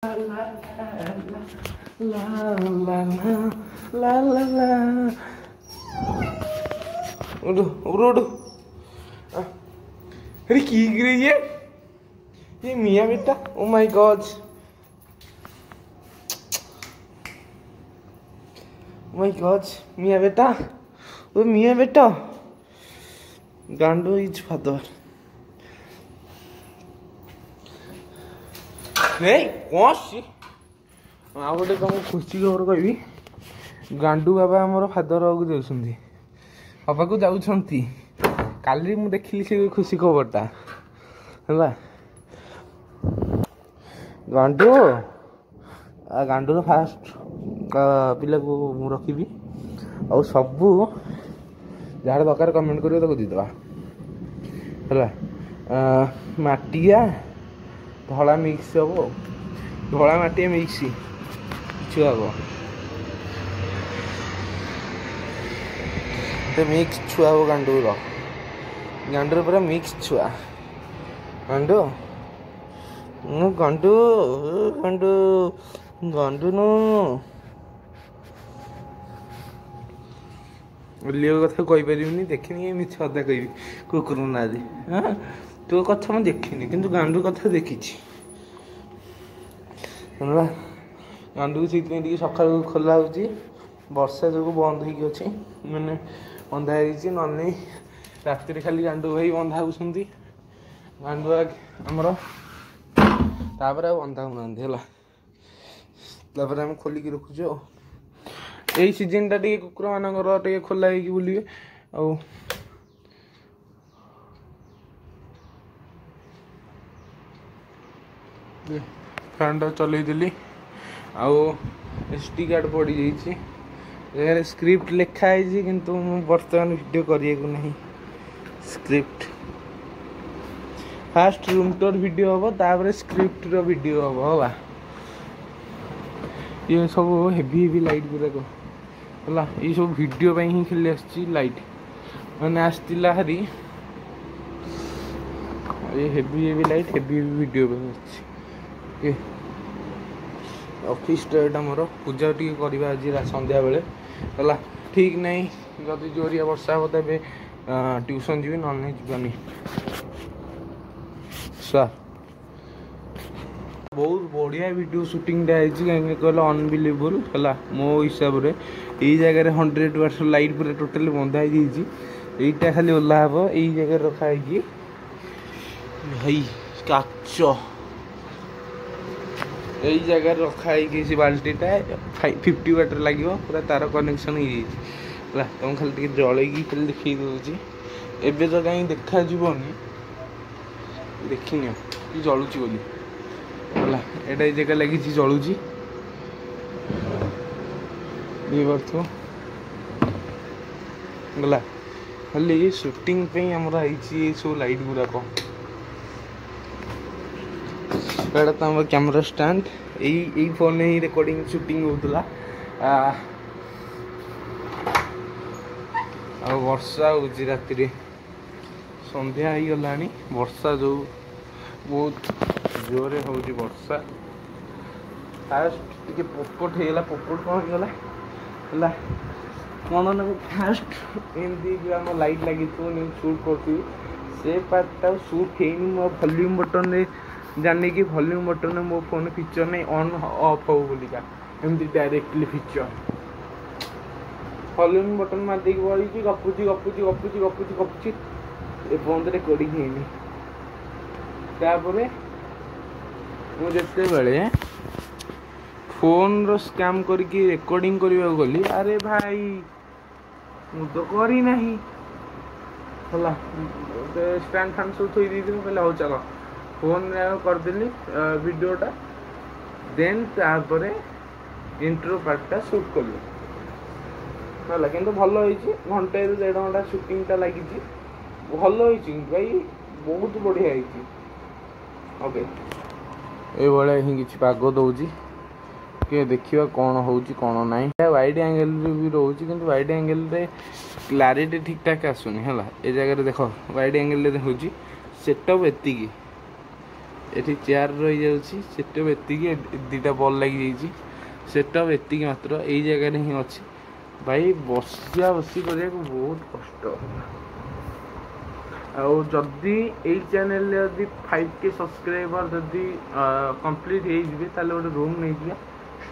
अरे की ये मियाँ बेटा, oh my God, my God, मियाँ बेटा, ओ मियाँ बेटा, गांडू इज फादर। नहीं कौन सी आ गोटे तुम खुशी खबर कह गांडू बाबा आमर फादर हाँ जाऊँगी बाबा को जाऊँगी काली मु देखिली से खुशी खबरटा है गांडू गांडूर फास्ट पिला को रखी आ सबू जार दरकार कमेंट कर दीदे है माटिया धला मिक्स हम धला माटिया मिक्स छुआ मिक्स छुआ हो गांडूर गांडूर पूरा मिक्स छुआ गांडू गांडू गांडू गांडू नो लियो कथा कही पारिनी देखनी मिछ कथा कह कुकुर ना आज हाँ तो कथा मुझे देखनी किंतु गांडू कथा देखी गांडू को से सका खोला हो वर्षा जो बंद हो मैंने बंधा है राति खाली गांडू भाई बंधा हो गांडू आमर तापर बंधा होना आम खोलिकी रखुचु यही सीजन टा टे कुकुर मानकर टे खोला हो बुलिए फैन टा चलई एसडी कार्ड पड़ जाइए स्क्रिप्ट लिखाई किंतु बर्तमान वीडियो करने नहीं script fast room tour video हम तापर स्क्रिप्ट रो वीडियो हम है ये सब हेवी हेवी लाइट गुराक है ये सब वीडियो ही खेली आइट मैंने आसला हारी ये heavy heavy light heavy heavy video पे ऑफिस टाइम मोर पूजा टी करवा आज संध्या बेले है ठीक नहीं जदि जोरिया वर्षा हम तेज ट्यूशन जी ना जानी सर बहुत बढ़िया वीडियो शूटिंग कहीं कहल अनबिलीवेबल है मो हिसाब से यही जगह 100 लाइट पूरा टोटली बंधा यहीटा खाली ओला हम यही जगह रखाई भाई काच यही जगह रखाई बाल्टीटा 50 वाटर लगे पूरा तार कनेक्शन हो तुम खाली जलैकी खाली देखी दूसरी एवं तो कहीं देखा देखनी कि जलुची बोली है जगह लगी जलुची गला खाली शूटिंग सब लाइट गुराक तो आम कैमरा स्टैंड यही फोन ही रिकॉर्डिंग शूटिंग होता वर्षा हो राति संध्या हो गला वर्षा जो बहुत जोरे हो वर्षा फास्ट टे पोपट होगा पोपट कौन होगा है कौन ना फास्ट एमती आम लाइट लगी सुट कर से पार्टा सुट हो वॉल्यूम बटन रे जाने कि वॉल्यूम बटन में मो फोन फीचर नहीं ऑन ऑफ हो बोलिका एमती डायरेक्टली फीचर वॉल्यूम बटन मार देकी बड़ी गपुची गपुची गपुची गपुची गपुची एपर्त रिकॉर्डिंग है मुझे फोन रो स्कैम करके रिकॉर्डिंग करने गली अरे भाई मु तो करी नहीं है स्टैंड फैन सब थोड़ी दी कहले हो चलो फोन करदेली वीडियोटा देन तापर इंट्रो पार्टा शूट कलु है कि भल घंटे 1.5 घंटा शूटिंगटा लगी भल भाई बहुत बढ़िया ओके ये ही किसी पाग दौर कि देखा कौन हो कौन ना वाइड एंगल भी रोचे कि वाइड एंगल क्लारिटी ठीक ठाक आसुनी है ये जगह देख वाइड एंगल देखा सेटअप एति एटी चेयर रही जाऊँगी सेटअप एतिकी दुटा बल लगी सेटअप एतिकी मात्र यही जगह ही अच्छी भाई बसिया बसी करने को बहुत कष्ट आउ जदि यही चैनल जदि 5K सब्सक्राइबर जदि कंप्लीट हो गोटे रूम नहीं दिया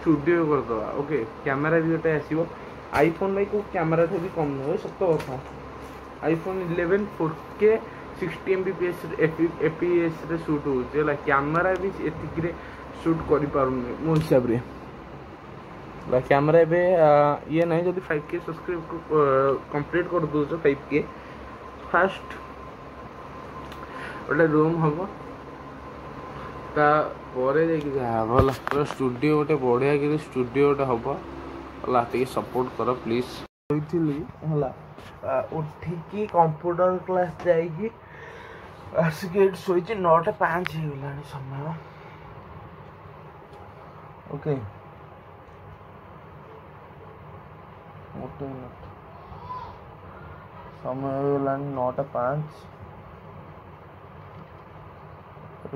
स्टूडियो करदे ओके कैमेरा भी गोटे आसो आईफोन भाई को कैमेरा भी कम नुहे सत कथा आईफोन 11 4K 60 MBPS FPS रे शूट होगा कैमेरा भी एतिक शूट कर मो हिसाब से कैमेरा ए ये ना जब 5K सब्सक्राइब कंप्लीट कर दो 5K फास्ट गोटे रूम हम भल पूरा स्टूडियो गोटे बढ़िया कि स्टूडियो गोटे हम है सपोर्ट कर प्लीज उठिकी कंप्यूटर क्लास जाइए आसिक शोची 9:05 होगा समय ओके गोटे मिनट समय होगा 9:05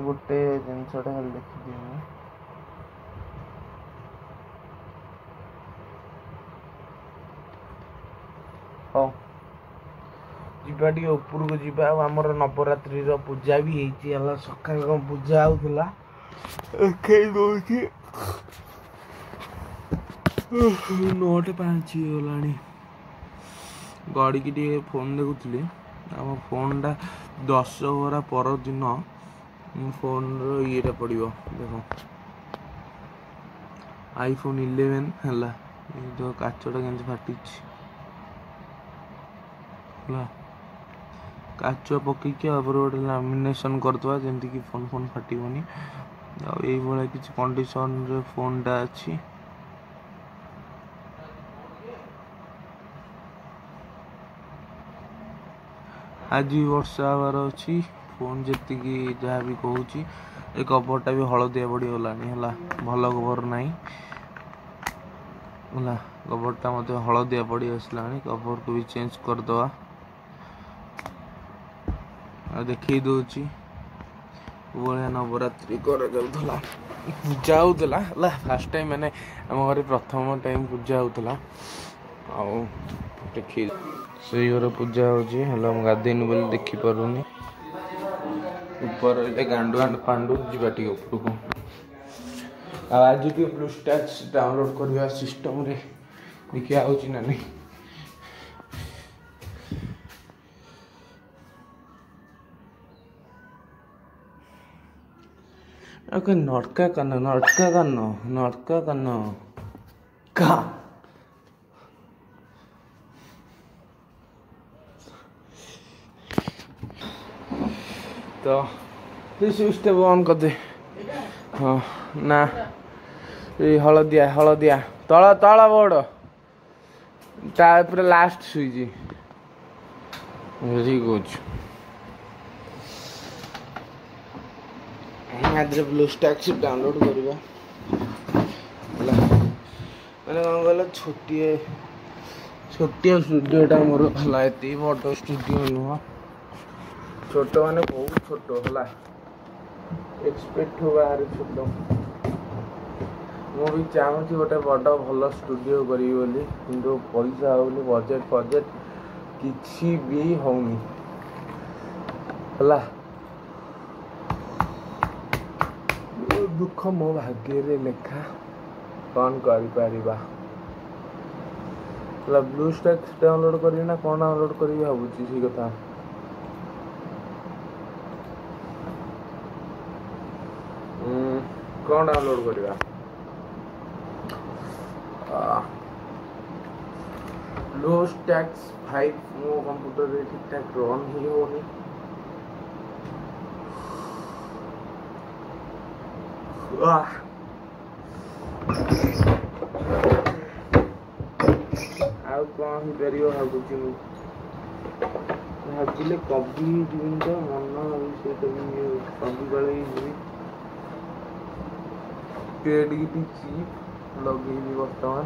गोटे जिनसा खाली देखी हाँ जा ऊपर को जा आमर नवरात्रि पूजा भी है सका पूजा होता 9:05 होगा गड़ी की फोन देखुली आम फोन टा दशहरा पर दिन फोन ये पड़ो देख आईफोन 11 है तो काचटा के फाटी काच पकईकि गोटे लामिनेसन करदे जमीक फोन फोन फाटबनी आई किसी कंडीशन रे फोनटा अच्छी आज वर्षा हबार अच्छी फोन जी जहाँ भी कहूँ कभरटा भी हलदिया पड़गला भल कभर ना कभरटा मत हलदिया पड़ आसला कभर को भी चेंज करदे देखी दूची भाया नवरात्रि कर पूजा होता फास्ट टाइम मैंने आम घर प्रथम टाइम पूजा होता देखी से घर पूजा हो गाधेन बोली देखिपारूनी ऊपर गांडू गांड पांडू जाटी उपरको आज भी ब्लूस्टैक्स डाउनलोड करवा सिस्टम रे देखिए आउची ना नहीं ओके नटका करना का तो स्विच टे ऑन कर दे हाँ ना हलदिया तला तला बोर्ड तापर last switch very good BlueStacks download करवा मैंने कौन कहला छोटिया स्टूडियोटा मोर है ये बड़ स्टूडियो नुह छोट माने बहुत छोट है एक्सपेक्ट हो बाहर छोट मुझे चाहूँगी गोटे बड़ भल स्टूडियो करी बोली किंतु पैसा होनी बजेट किसी भी होनी है दुख मो भाग्य रे लेखा कौन करिपरिबा ब्लूस्टैक्स डाउनलोड करी ना कौन डाउनलोड करी भावुची सी कथा कौन डाउनलोड करवा ब्लूस्टैक्स 5 मो कंप्यूटर रे ठीक ठाक रन ही होनी आउ कौन ही करियो भावुची भाविले कभी जीवन तो मन से कभी गले पेड की चीप लगे बर्तमान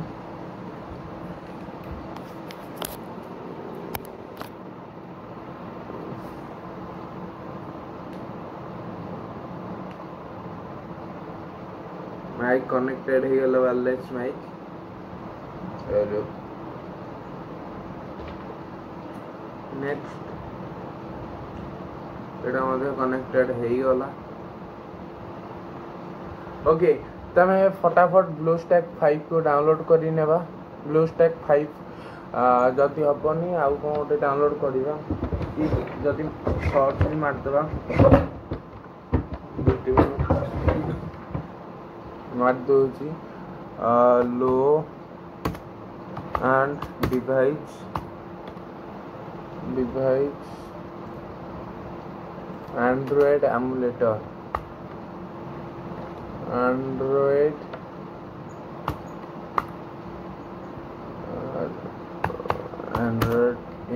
माइक कनेक्टेड हो गला वायरलेस माइक नेक्स्ट एटा मध्ये कनेक्टेड हो गला ओके तमे फटाफट ब्लूस्टैक 5 को डाउनलोड करी नेबा ब्लूस्टैक 5 जदि हबनी आउ कोन गोटे डाउनलोड करिबा जदि सर्च भी मार देबा मार दोची low end device Android emulator Android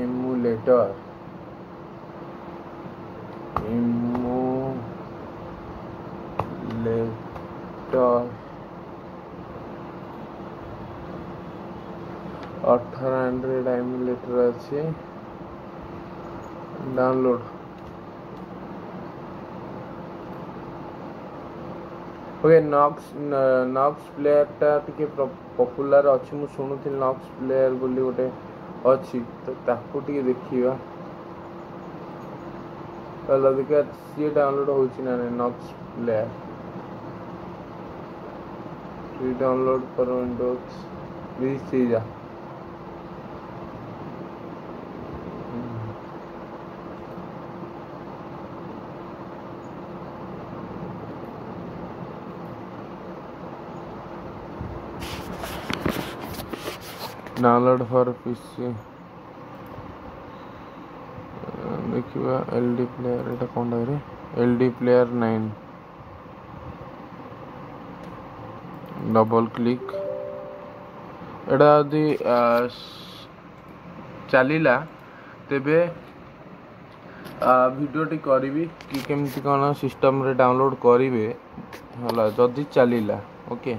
emulator 18 Android emulator अच्छे डाउनलोड ओके नॉक्स प्लेयर टा टिके पॉपुलर अछि मु सुनुथिल नॉक्स प्लेयर बोली गोटे अछि तो ताकू टिके देखिबा पहला देखा सी डाउनलोड होछि ना nox player free download for Windows please सी जा डाउनलोड फॉर पीसी देखिबा एलडी प्लेयर एटा कोन रे एलडी प्लेयर 9 डबल क्लिक एटा यदि चलीला तेबे वीडियो टी करिवि कि केमति कोन सिस्टम रे डाउनलोड करिवे हला जदि चलीला ओके